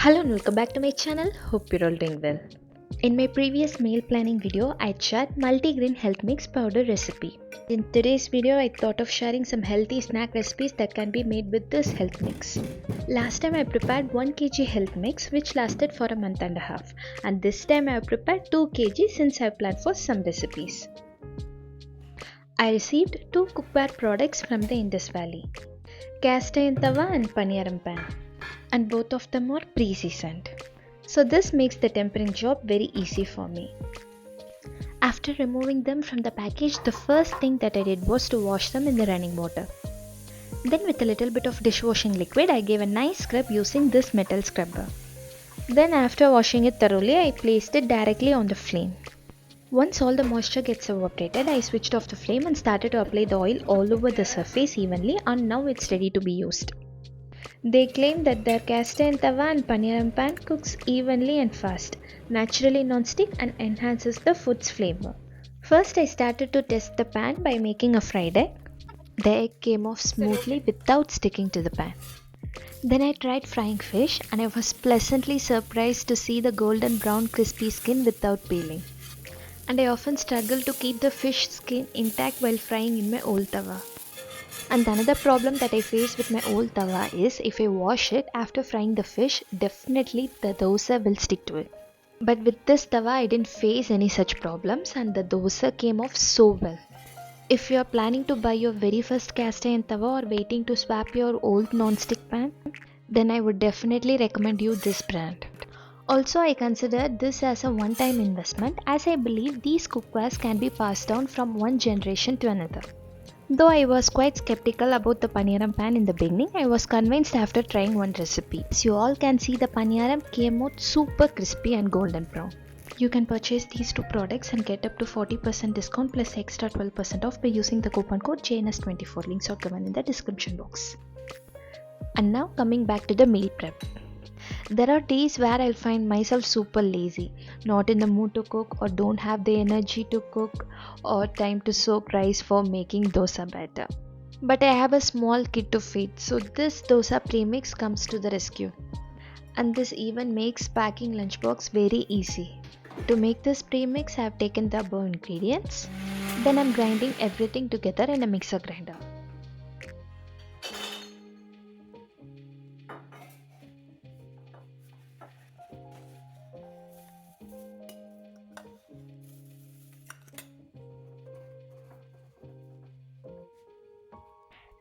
Hello and welcome back to my channel. Hope you're all doing well. In my previous meal planning video, I shared multigrain health mix powder recipe. In today's video, I thought of sharing some healthy snack recipes that can be made with this health mix. Last time I prepared 1 kg health mix which lasted for a month and a half, and this time I have prepared 2 kg since I planned for some recipes. I received 2 cookware products from the Indus Valley, cast iron tawa and paniyaram pan, and both of them are pre-seasoned. So this makes the tempering job very easy for me. After removing them from the package, the first thing that I did was to wash them in the running water. Then with a little bit of dishwashing liquid, I gave a nice scrub using this metal scrubber. Then after washing it thoroughly, I placed it directly on the flame. Once all the moisture gets evaporated, I switched off the flame and started to apply the oil all over the surface evenly, and now it's ready to be used. They claim that their cast iron tawa and paniyaram pan cooks evenly and fast, naturally non-stick, and enhances the food's flavor. First I started to test the pan by making a fried egg. The egg came off smoothly without sticking to the pan. Then I tried frying fish and I was pleasantly surprised to see the golden brown crispy skin without peeling. And I often struggle to keep the fish skin intact while frying in my old tawa. And another problem that I face with my old tawa is if I wash it after frying the fish, definitely the dosa will stick to it. But with this tawa I didn't face any such problems and the dosa came off so well. If you are planning to buy your very first cast iron tawa or waiting to swap your old non-stick pan, then I would definitely recommend you this brand. Also, I consider this as a one-time investment as I believe these cookwares can be passed down from one generation to another. Though I was quite skeptical about the paniyaram pan in the beginning, I was convinced after trying one recipe. As you all can see, the paniyaram came out super crispy and golden brown. You can purchase these 2 products and get up to 40% discount plus extra 12% off by using the coupon code JNS24. Links are given in the description box. And now coming back to the meal prep. There are days where I'll find myself super lazy, not in the mood to cook or don't have the energy to cook or time to soak rice for making dosa batter. But I have a small kid to feed, so this dosa premix comes to the rescue. And this even makes packing lunchbox very easy. To make this premix, I have taken the above ingredients. Then I'm grinding everything together in a mixer grinder.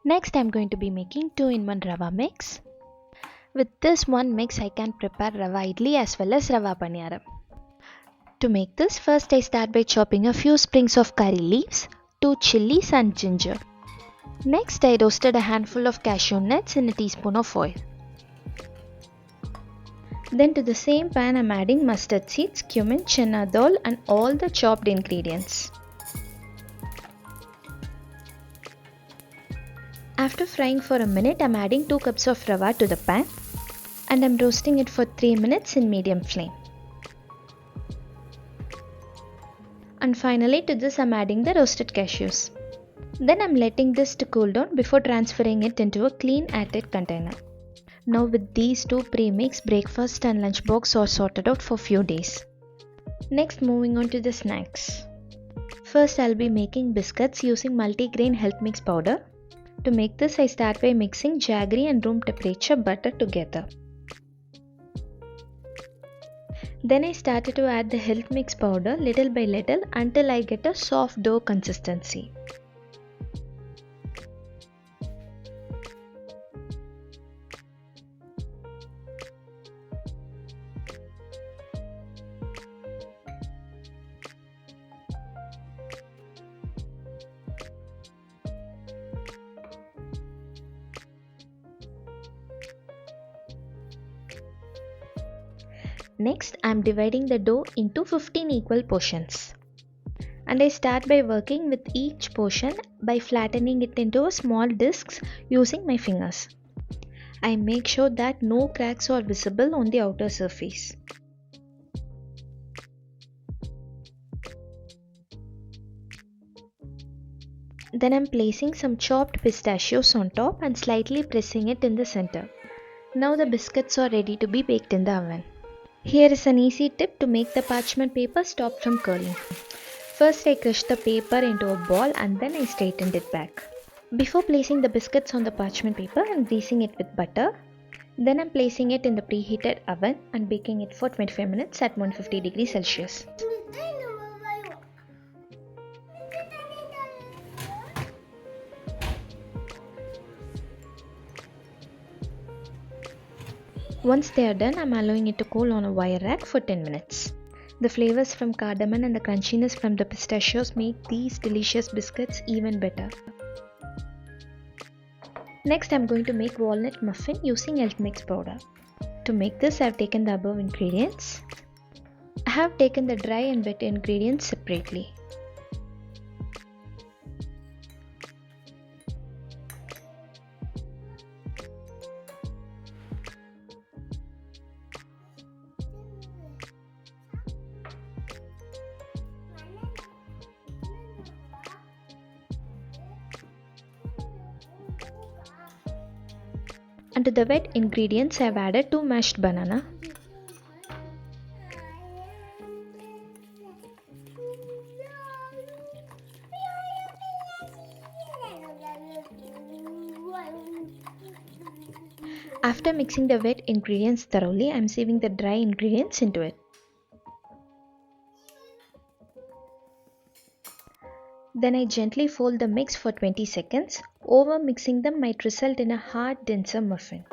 Next I'm going to be making 2-in-1 Rava mix. With this one mix I can prepare Rava Idly as well as Rava paniyaram. To make this, first I start by chopping a few sprigs of curry leaves, 2 chilies and ginger. Next I roasted a handful of cashew nuts in a teaspoon of oil. Then to the same pan I am adding mustard seeds, cumin, chana dal and all the chopped ingredients. After frying for a minute, I am adding 2 cups of rava to the pan and I am roasting it for 3 minutes in medium flame. And finally to this I am adding the roasted cashews. Then I am letting this to cool down before transferring it into a clean airtight container. Now with these 2 premix, breakfast and lunch box are sorted out for few days. Next moving on to the snacks. First I'll be making biscuits using multigrain health mix powder. To make this, I start by mixing jaggery and room temperature butter together. Then I started to add the health mix powder little by little until I get a soft dough consistency. Next, I am dividing the dough into 15 equal portions. And I start by working with each portion by flattening it into small discs using my fingers. I make sure that no cracks are visible on the outer surface. Then I am placing some chopped pistachios on top and slightly pressing it in the center. Now the biscuits are ready to be baked in the oven. Here is an easy tip to make the parchment paper stop from curling. First I crushed the paper into a ball and then I straightened it back. Before placing the biscuits on the parchment paper, I am greasing it with butter. Then I am placing it in the preheated oven and baking it for 25 minutes at 150 degrees Celsius. Once they are done, I am allowing it to cool on a wire rack for 10 minutes. The flavors from cardamom and the crunchiness from the pistachios make these delicious biscuits even better. Next, I am going to make walnut muffin using health mix powder. To make this, I have taken the above ingredients. I have taken the dry and wet ingredients separately. And to the wet ingredients, I have added 2 mashed banana, After mixing the wet ingredients thoroughly, I am sieving the dry ingredients into it. Then I gently fold the mix for 20 seconds. Over mixing them might result in a hard, denser muffin.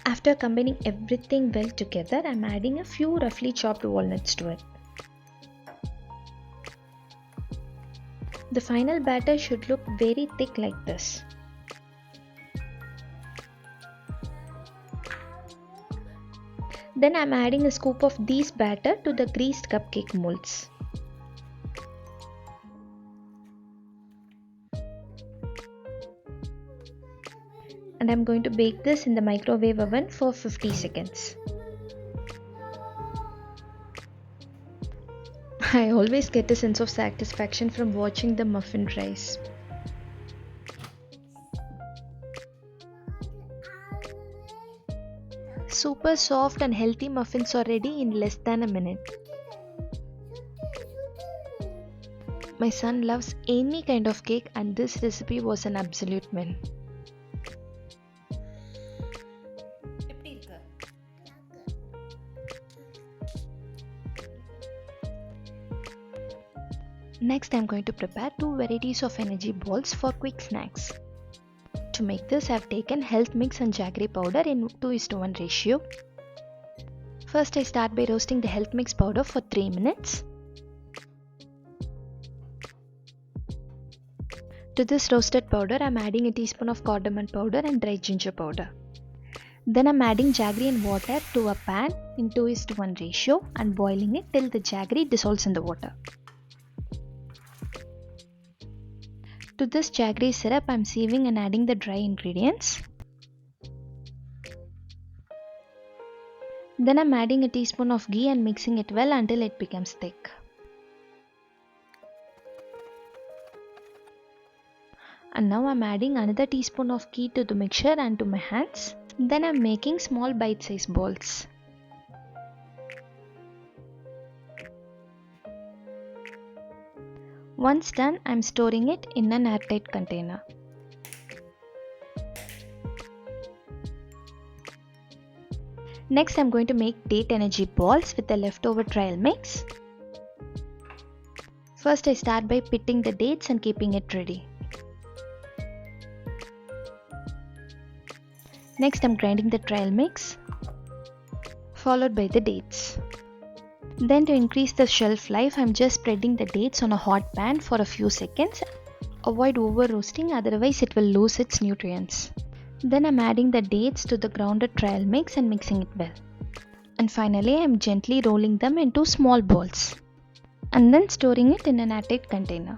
After combining everything well together, I am adding a few roughly chopped walnuts to it. The final batter should look very thick like this. Then I am adding a scoop of these batter to the greased cupcake molds. And I am going to bake this in the microwave oven for 50 seconds. I always get a sense of satisfaction from watching the muffin rise. Super soft and healthy muffins are ready in less than a minute. My son loves any kind of cake and this recipe was an absolute win. Next, I am going to prepare 2 varieties of energy balls for quick snacks. To make this, I have taken health mix and jaggery powder in 2:1 ratio. First, I start by roasting the health mix powder for 3 minutes. To this roasted powder, I am adding a teaspoon of cardamom powder and dry ginger powder. Then I am adding jaggery and water to a pan in 2:1 ratio and boiling it till the jaggery dissolves in the water. To this jaggery syrup, I am sieving and adding the dry ingredients. Then I am adding a teaspoon of ghee and mixing it well until it becomes thick. And now I am adding another teaspoon of ghee to the mixture and to my hands. Then I am making small bite-sized balls. Once done, I am storing it in an airtight container. Next, I am going to make date energy balls with the leftover trail mix. First, I start by pitting the dates and keeping it ready. Next, I am grinding the trail mix, followed by the dates. Then to increase the shelf life, I am just spreading the dates on a hot pan for a few seconds Avoid over roasting, otherwise it will lose its nutrients. Then I'm adding the dates to the grounded trail mix and mixing it well. And finally I'm gently rolling them into small balls and then storing it in an airtight container.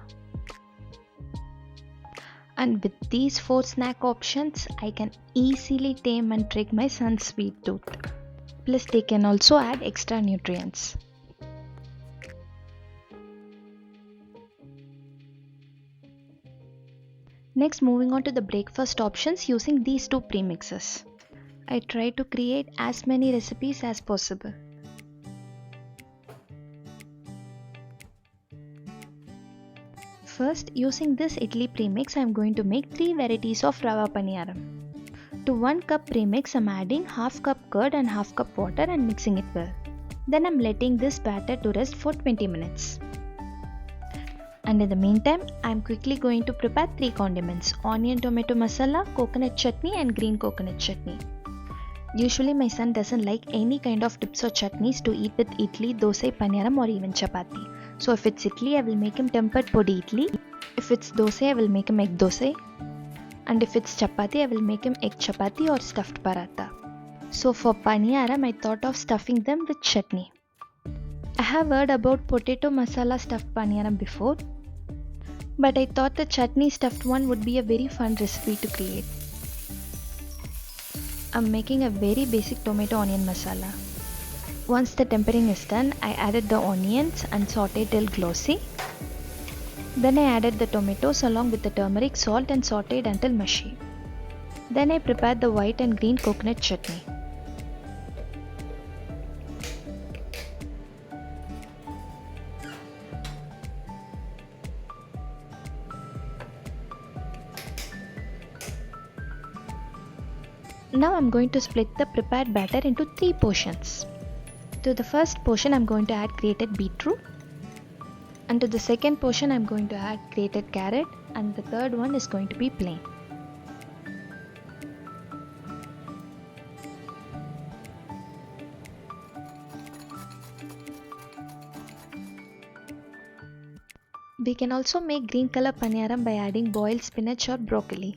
And with these 4 snack options, I can easily tame and trick my son's sweet tooth. Plus they can also add extra nutrients. Next, moving on to the breakfast options using these 2 premixes. I try to create as many recipes as possible. First, using this Idly premix, I am going to make 3 varieties of Rava paniyaram. To 1 cup premix, I am adding half cup curd and half cup water and mixing it well. Then I am letting this batter to rest for 20 minutes. And in the meantime, I am quickly going to prepare 3 condiments: onion tomato masala, coconut chutney and green coconut chutney. Usually my son doesn't like any kind of dips or chutneys to eat with idli, dosai, paniyaram or even chapati. So if it's idli, I will make him tempered podi idli. If it's dosai, I will make him egg dosai. And if it's chapati, I will make him egg chapati or stuffed paratha. So for paniyaram, I thought of stuffing them with chutney. I have heard about potato masala stuffed paniyaram before, but I thought the chutney stuffed one would be a very fun recipe to create. I'm making a very basic tomato onion masala. Once the tempering is done, I added the onions and sauteed till glossy. Then I added the tomatoes along with the turmeric, salt and sauteed until mushy. Then I prepared the white and green coconut chutney. Now I'm going to split the prepared batter into 3 portions. To the first portion I'm going to add grated beetroot, and to the second portion I'm going to add grated carrot, and the third one is going to be plain. We can also make green color paniyaram by adding boiled spinach or broccoli.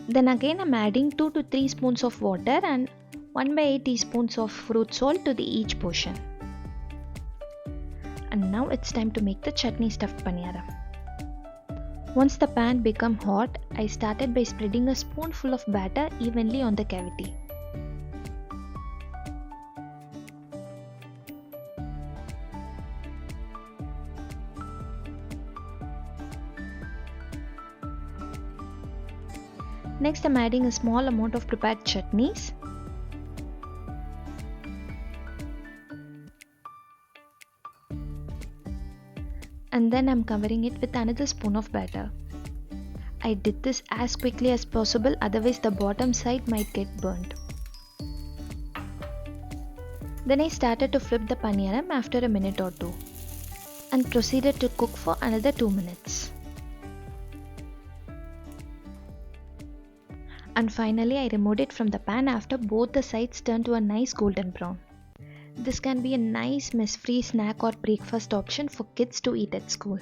Then again I'm adding 2 to 3 spoons of water and 1/8 teaspoons of fruit salt to each portion. And now it's time to make the chutney stuffed paniyaram. Once the pan became hot, I started by spreading a spoonful of batter evenly on the cavity. Next I'm adding a small amount of prepared chutneys. And then I'm covering it with another spoon of batter. I did this as quickly as possible, otherwise the bottom side might get burnt. Then I started to flip the paniyaram after a minute or 2 and proceeded to cook for another 2 minutes. And finally I removed it from the pan after both the sides turned to a nice golden brown. This can be a nice mess-free snack or breakfast option for kids to eat at school.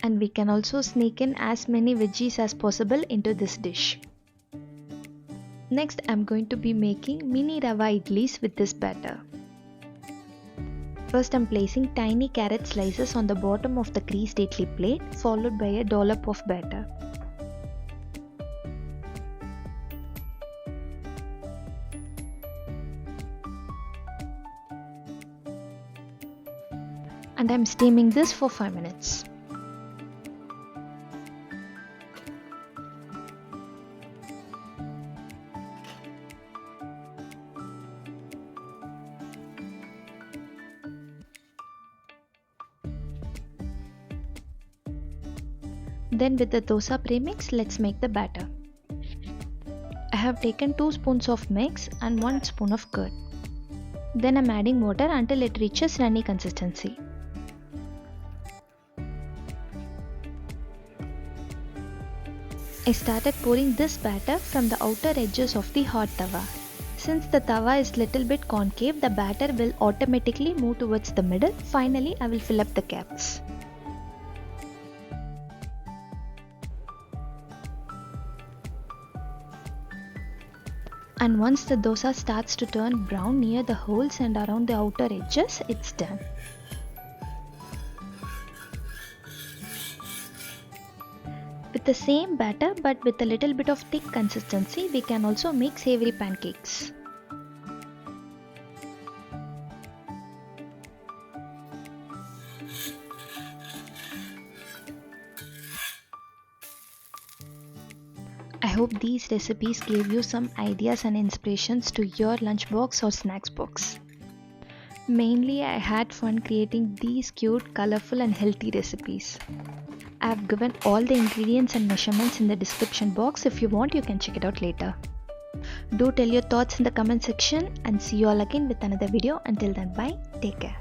And we can also sneak in as many veggies as possible into this dish. Next I'm going to be making mini Rava idlis with this batter. First I'm placing tiny carrot slices on the bottom of the greased idli plate, followed by a dollop of batter. And I'm steaming this for 5 minutes. Then with the dosa premix, let's make the batter. I have taken 2 spoons of mix and 1 spoon of curd. Then I'm adding water until it reaches runny consistency. I started pouring this batter from the outer edges of the hot tawa. Since the tawa is little bit concave, the batter will automatically move towards the middle. Finally, I will fill up the gaps. And once the dosa starts to turn brown near the holes and around the outer edges, it's done. With the same batter but with a little bit of thick consistency, we can also make savory pancakes. I hope these recipes gave you some ideas and inspirations to your lunchbox or snacks box. Mainly, I had fun creating these cute, colorful and healthy recipes. I have given all the ingredients and measurements in the description box. If you want, you can check it out later. Do tell your thoughts in the comment section and see you all again with another video. Until then, bye, take care.